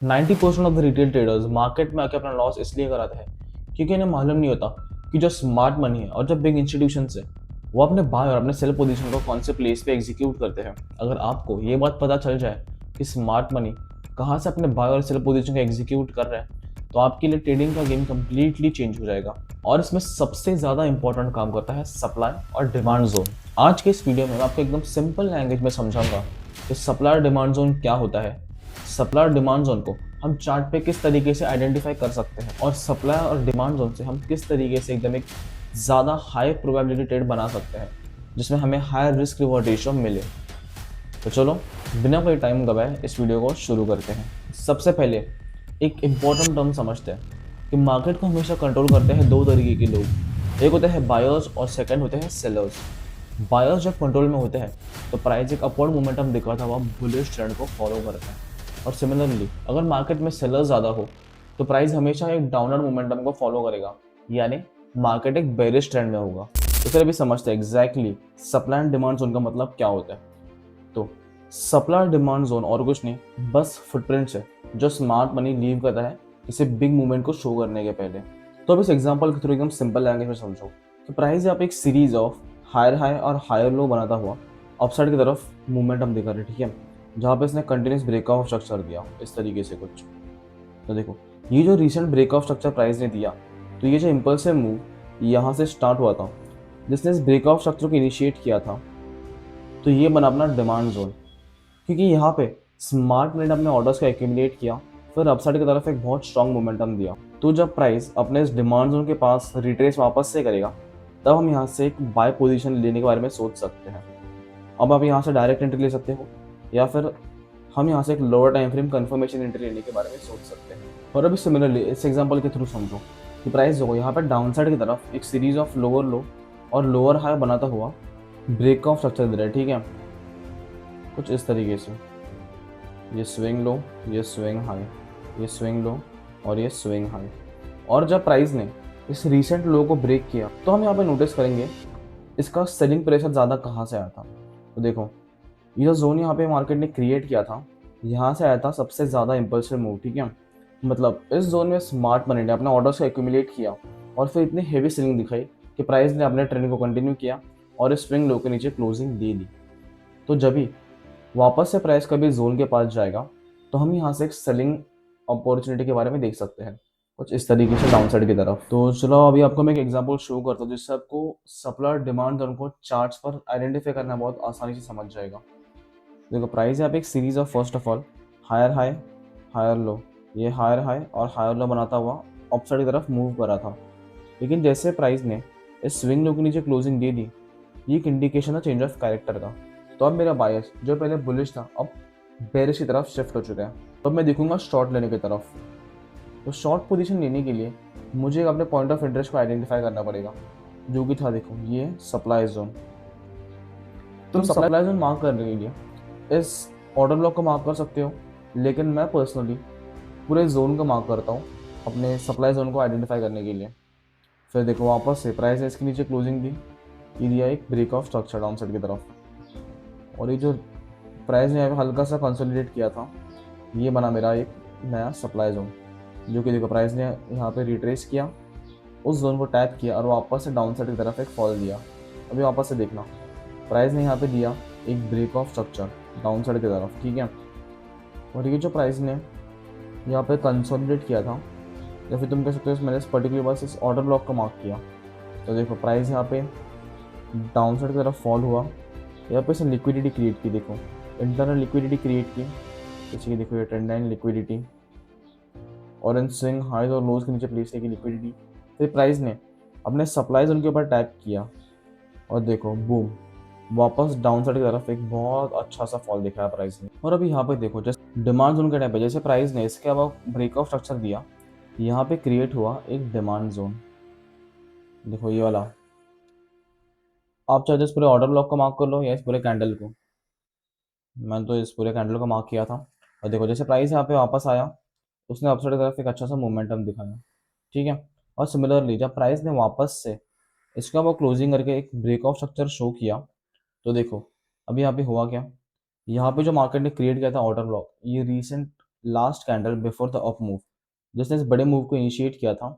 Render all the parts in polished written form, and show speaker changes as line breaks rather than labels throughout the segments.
90% of the retail traders market में आके अपना लॉस इसलिए कराते हैं क्योंकि इन्हें मालूम नहीं होता कि जो स्मार्ट मनी है और जो बिग इंस्टीट्यूशंस है वो अपने बाय और अपने सेल पोजीशन को कौन से प्लेस पे एग्जीक्यूट करते हैं। अगर आपको ये बात पता चल जाए कि स्मार्ट मनी कहाँ से अपने बाय और सेल पोजीशन को एग्जीक्यूट कर रहा है तो आपके लिए ट्रेडिंग का गेम कम्प्लीटली चेंज हो जाएगा। और इसमें सबसे ज़्यादा इंपॉर्टेंट काम करता है सप्लाई और डिमांड जोन। आज के इस वीडियो में मैं आपको एकदम सिंपल लैंग्वेज में समझाऊंगा कि सप्लाई और डिमांड जोन क्या होता है, सप्लाई और डिमांड जोन को हम चार्ट पे किस तरीके से आइडेंटिफाई कर सकते हैं और सप्लाई और डिमांड जोन से हम किस तरीके से एकदम एक ज़्यादा हाई प्रोबेबिलिटी ट्रेड बना सकते हैं जिसमें हमें हाई रिस्क रिवॉर्ड रेशियो मिले। तो चलो बिना कोई टाइम गवाए इस वीडियो को शुरू करते हैं। सबसे पहले एक इम्पॉर्टेंट टर्म समझते हैं कि मार्केट को हमेशा कंट्रोल करते हैं दो तरीके के लोग, एक होते हैं बायर्स और सेकंड होते हैं सेलर्स। बायर्स जब कंट्रोल में होते हैं तो प्राइस एक अपवर्ड मोमेंटम दिखाता हुआ बुलिश ट्रेंड को फॉलो करते हैं, और सिमिलरली अगर मार्केट में सेलर्स ज़्यादा हो तो प्राइस हमेशा एक डाउनवर्ड मोमेंटम को फॉलो करेगा, यानी मार्केट एक बेरिश ट्रेंड में होगा। तो फिर अभी समझते हैं exactly supply and demand zone का मतलब क्या होता है। तो सप्लाई डिमांड जोन और कुछ नहीं, बस फुटप्रिंट्स है जो स्मार्ट मनी लीव करता है किसी बिग मूवमेंट को शो करने के पहले। तो अब इस एग्जांपल के थ्रू एकदम सिंपल लैंग्वेज में समझो कि प्राइस यहाँ पे एक सीरीज ऑफ हायर हाई और हायर लो बनाता हुआ अपसाइड की तरफ मूवमेंट हम दिखा रहे हैं, ठीक है, जहाँ पे इसने कंटिन्यूस ब्रेकआउट स्ट्रक्चर दिया इस तरीके से कुछ। तो देखो ये जो रिसेंट ब्रेकआउट स्ट्रक्चर प्राइस ने दिया, तो ये जो इम्पल्सिव मूव यहाँ से स्टार्ट हुआ था जिसने इस ब्रेकआउट स्ट्रक्चर को इनिशिएट किया था, तो ये बना अपना डिमांड जोन। क्योंकि यहाँ पे स्मार्ट मनी ने अपने ऑर्डर्स को एक्यूमुलेट किया, फिर अपसाइड की तरफ एक बहुत स्ट्रॉन्ग मोमेंटम दिया। तो जब प्राइस अपने इस डिमांड जोन के पास रिट्रेस वापस से करेगा तब हम यहाँ से एक बाय पोजीशन लेने के बारे में सोच सकते हैं। अब आप यहाँ से डायरेक्ट एंट्री ले सकते हो या फिर हम यहाँ से एक lower time frame confirmation entry लेने के बारे में सोच सकते हैं। और अभी सिमिलरली इस एग्जांपल के थ्रू समझो कि प्राइस जो यहाँ पर डाउन साइड की तरफ एक सीरीज ऑफ लोअर लो और लोअर हाई बनाता हुआ ब्रेक ऑफ स्ट्रक्चर दे रहा है, ठीक है, कुछ इस तरीके से। ये स्विंग लो, ये स्विंग हाई, ये स्विंग लो और ये स्विंग हाई। और जब प्राइस ने इस रीसेंट लो को ब्रेक किया तो हम यहाँ पे नोटिस करेंगे इसका सेलिंग प्रेशर ज़्यादा कहाँ से आया था। तो देखो ये जो जोन यहाँ पे मार्केट ने क्रिएट किया था, यहाँ से आया था सबसे ज़्यादा इम्पल्सिव मूव, ठीक है। मतलब इस जोन में स्मार्ट मनी ने अपने ऑर्डर्स को एक्यूमुलेट किया और फिर इतनी हेवी सेलिंग दिखाई कि प्राइस ने अपने ट्रेंड को कंटिन्यू किया और इस स्विंग लो के नीचे क्लोजिंग दे दी। तो जब भी वापस से प्राइस कभी जोन के पास जाएगा तो हम यहाँ से एक सेलिंग अपॉर्चुनिटी के बारे में देख सकते हैं, कुछ इस तरीके से डाउन साइड की तरफ। तो चलो अभी आपको मैं एक एग्जांपल शो करता हूँ जिससे आपको सप्लाई डिमांड दोनों को चार्ट्स पर आइडेंटिफाई करना बहुत आसानी से समझ जाएगा। देखो प्राइस यहाँ पे एक series of first of all higher high higher low, ये हायर हाई और हायर लो बनाता हुआ अपसाइड की तरफ मूव करा था, लेकिन जैसे प्राइस ने इस स्विंग लो के नीचे क्लोजिंग दे दी, ये एक इंडिकेशन है चेंज ऑफ कैरेक्टर का। तो अब मेरा बायस जो पहले बुलिश था अब बेरिश की तरफ शिफ्ट हो चुका है, तो अब मैं दिखूंगा शॉर्ट लेने की तरफ। तो शॉर्ट पोजीशन लेने के लिए मुझे अपने पॉइंट ऑफ इंटरेस्ट को आइडेंटिफाई करना पड़ेगा, जो कि था देखो ये सप्लाई जोन। तुम सप्लाई जोन मार्क करने के लिए इस ऑर्डर ब्लॉक को मार्क कर सकते हो, लेकिन मैं पर्सनली पूरे जोन को मार्क करता हूँ अपने सप्लाई जोन को आइडेंटिफाई करने के लिए। फिर देखो वापस से प्राइस ने इसके नीचे क्लोजिंग दी, ये दिया एक break of structure downside की तरफ, और ये जो प्राइस ने यहाँ पे हल्का सा कंसोलिडेट किया था, ये बना मेरा एक नया सप्लाई जोन, जो कि देखो प्राइस ने यहाँ पे रिट्रेस किया, उस जोन को टैप किया और वापस से डाउन साइड की तरफ एक फॉल दिया। अभी वापस से देखना प्राइस ने यहाँ पे दिया एक break of structure downside की तरफ, ठीक है। और ये जो प्राइस ने यहाँ पे कंसोलिडेट किया था, या फिर तुम कह सकते हो मैंने इस पर्टिकुलर बस इस ऑर्डर ब्लॉक को मार्क किया, तो देखो प्राइस यहाँ पे डाउन साइड की तरफ फॉल हुआ, यहाँ पे इसने लिक्विडिटी क्रिएट की, देखो इंटरनल लिक्विडिटी क्रिएट की, जैसे कि देखो ये ट्रेंड लाइन लिक्विडिटी और इन स्विंग हाइज और लोज के नीचे प्लेस की लिक्विडिटी। फिर प्राइस ने अपने सप्लाई जोन के ऊपर टैप किया और देखो बूम वापस डाउन साइड की तरफ एक बहुत अच्छा सा फॉल दिखाया प्राइस ने। और अभी यहाँ पे देखो जैसे डिमांड जोन के टाइम पे जैसे प्राइस ने इसके अलावा ब्रेकआउट स्ट्रक्चर दिया, यहाँ पे क्रिएट हुआ एक डिमांड जोन, देखो ये वाला। आप चाहे इस पूरे ऑर्डर ब्लॉक को मार्क कर लो या इस पूरे कैंडल को, मैंने तो इस पूरे कैंडल को मार्क किया था। और देखो जैसे प्राइस यहाँ पे वापस आया, उसने अपसाइड की तरफ एक अच्छा सा मोमेंटम दिखाया, ठीक है। और सिमिलरली जब प्राइस ने वापस से इसका वो क्लोजिंग करके एक ब्रेकआउट स्ट्रक्चर शो किया, तो देखो अभी यहाँ पे हुआ क्या, यहाँ पे जो मार्केट ने क्रिएट किया था ऑर्डर ब्लॉक, ये recent last candle before the up move, जिसने इस बड़े मूव को इनिशिएट किया था।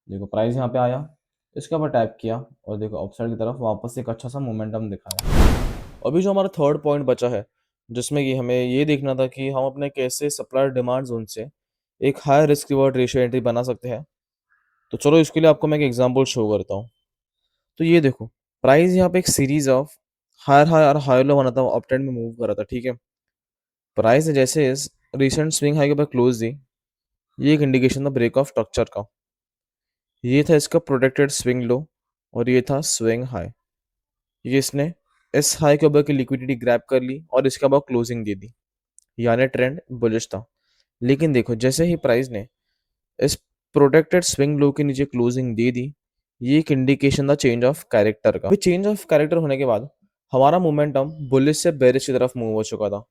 देखो प्राइस यहाँ पे आया, इसके ऊपर टैप किया और देखो अपसाइड की तरफ वापस एक अच्छा सा मोमेंटम दिखाया। अभी जो हमारा थर्ड पॉइंट बचा है, जिसमें कि हमें ये देखना था कि हम अपने कैसे सप्लाई डिमांड जोन से एक high risk reward ratio entry बना सकते हैं। तो चलो इसके लिए आपको मैं एक एग्जांपल शो करता हूँ। तो ये देखो, प्राइस यहाँ पे एक सीरीज ऑफ हायर हाई और हाई लो बना था, अप ट्रेंड में मूव कर रहा था, ठीक है। प्राइस ने जैसे इस रिसेंट स्विंग हाई के ऊपर क्लोज दी, ये एक इंडिकेशन था ब्रेक ऑफ स्ट्रक्चर का। ये था इसका प्रोटेक्टेड स्विंग लो और ये था स्विंग हाई। ये इसने इस हाई के ऊपर की लिक्विडिटी ग्रैब कर ली और इसके बाद क्लोजिंग दे दी, यानी ट्रेंड बुलिश था। लेकिन देखो जैसे ही प्राइस ने इस प्रोटेक्टेड स्विंग लो के नीचे क्लोजिंग दे दी, ये एक इंडिकेशन था चेंज ऑफ कैरेक्टर का। चेंज ऑफ कैरेक्टर होने के बाद हमारा मोमेंटम बुलिश से बेरिश की तरफ मूव हो चुका था।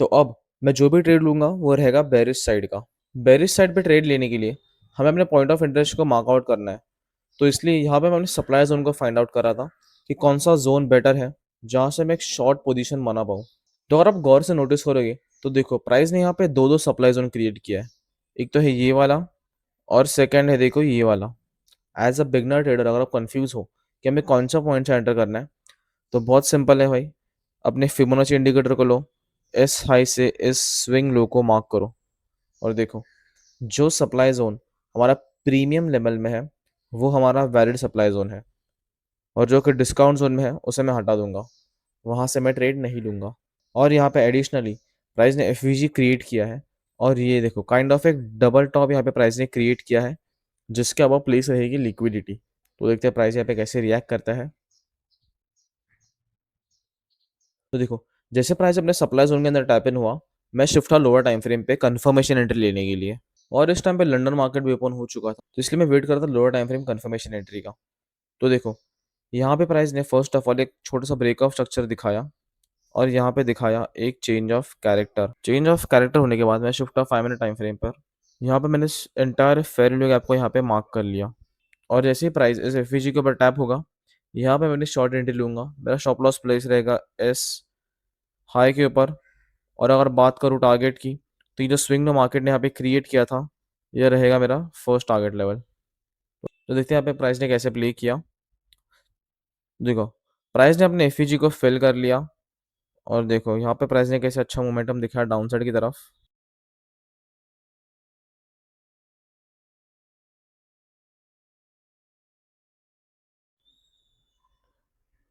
तो अब मैं जो भी ट्रेड लूंगा वो रहेगा बेरिश साइड का। बेरिश साइड पे ट्रेड लेने के लिए हमें अपने पॉइंट ऑफ इंटरेस्ट को मार्कआउट करना है। तो इसलिए यहाँ पे मैं अपने सप्लाई जोन को फाइंड आउट कर रहा था कि कौन सा जोन बेटर है जहाँ से मैं एक शॉर्ट पोजीशन बना पाऊँ। तो अगर आप गौर से नोटिस करोगे तो देखो प्राइस ने यहाँ पे दो दो सप्लाई जोन क्रिएट किया है। एक तो है ये वाला और सेकंड है देखो ये वाला। एज अ बिगनर ट्रेडर अगर आप कंफ्यूज हो कि हमें कौन सा पॉइंट से एंटर करना है, तो बहुत सिंपल है भाई। अपने फिबोनाची इंडिकेटर को लो, इस हाई से इस स्विंग लो को मार्क करो और देखो जो सप्लाई जोन हमारा प्रीमियम लेवल में है वो हमारा वैलिड सप्लाई जोन है, और जो कि डिस्काउंट जोन में है उसे मैं हटा दूंगा, वहां से मैं ट्रेड नहीं लूंगा। और यहाँ पे एडिशनली प्राइस ने एफवीजी क्रिएट किया है और ये देखो काइंड ऑफ एक डबल टॉप यहाँ पे प्राइस ने क्रिएट किया है, जिसके अब प्लेस रहेगी लिक्विडिटी। तो देखते हैं प्राइस यहाँ पे कैसे रिएक्ट करता है। तो देखो जैसे प्राइस अपने सप्लाई जोन के अंदर टैप इन हुआ, मैं शिफ्ट था लोअर टाइम फ्रेम पे कंफर्मेशन एंट्री लेने के लिए। और इस टाइम पे लंदन मार्केट भी ओपन हो चुका था, तो इसलिए मैं वेट कर रहा था lower time frame confirmation entry का। तो देखो यहाँ पे प्राइस ने फर्स्ट ऑफ ऑल एक छोटा सा ब्रेक ऑफ स्ट्रक्चर दिखाया और यहाँ पे दिखाया एक change of character. Change of character होने के बाद मैं shift of 5 minute time frame पर, यहाँ पे मैंने एंटायर फेयर वैल्यू गैप को यहाँ पे मार्क कर लिया। और जैसे ही प्राइस इस एफवीजी के ऊपर टैप होगा, यहाँ पे मैंने शॉर्ट एंट्री लूंगा। मेरा स्टॉप लॉस प्लेस रहेगा एस हाई के ऊपर। और अगर बात करूँ टारगेट की, तो ये जो स्विंग नो मार्केट ने यहाँ पे क्रिएट किया था, यह रहेगा मेरा फर्स्ट टारगेट लेवल। तो देखते हैं यहाँ पे प्राइस ने कैसे प्ले किया। देखो प्राइस ने अपने एफईजी को फिल कर लिया और देखो यहाँ पे प्राइस ने कैसे अच्छा मोमेंटम दिखाया डाउन साइड की तरफ।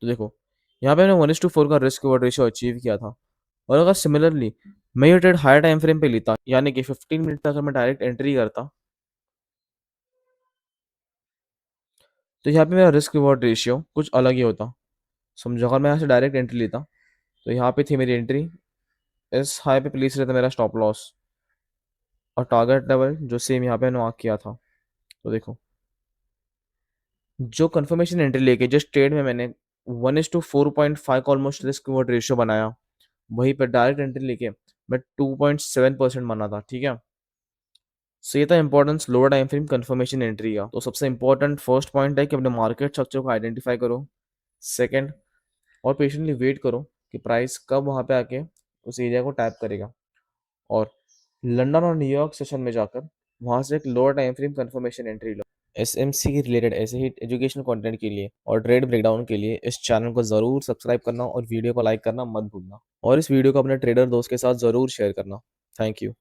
तो देखो यहाँ पे मैंने 1:4 का रिस्क रिवॉर्ड रेशियो अचीव किया था। और अगर सिमिलरली मैं ये ट्रेड हायर टाइम फ्रेम पे लेता, यानी कि 15 मिनट तक अगर मैं डायरेक्ट एंट्री करता, तो यहाँ पे मेरा रिस्क रिवॉर्ड रेशियो कुछ अलग ही होता। समझो अगर मैं यहाँ से डायरेक्ट एंट्री लेता, तो यहाँ पे थी मेरी एंट्री, इस हाई पे प्लेस रहता मेरा स्टॉप लॉस और टारगेट लेवल जो सेम यहाँ पे मार्क किया था। तो देखो जो कंफर्मेशन एंट्री लेके जिस ट्रेड में मैंने 1:4.5 का ऑलमोस्ट रिस्क रिवॉर्ड रेशियो बनाया, वहीं पर डायरेक्ट एंट्री लेके मैं 2.7% बना था, ठीक है। सो ये था importance lower time frame confirmation entry का। तो सबसे इंपॉर्टेंट फर्स्ट पॉइंट है कि अपने मार्केट स्ट्रक्चर को आइडेंटिफाई करो। सेकंड, और पेशेंटली वेट करो कि प्राइस कब वहां पे आके उस एरिया को टैप करेगा। और लंदन और न्यूयॉर्क सेशन में जाकर वहां से एक lower time frame confirmation entry लो। एसएमसी के रिलेटेड ऐसे ही एजुकेशन कंटेंट के लिए और ट्रेड ब्रेकडाउन के लिए इस चैनल को जरूर सब्सक्राइब करना और वीडियो को लाइक करना मत भूलना, और इस वीडियो को अपने ट्रेडर दोस्त के साथ जरूर शेयर करना। Thank you.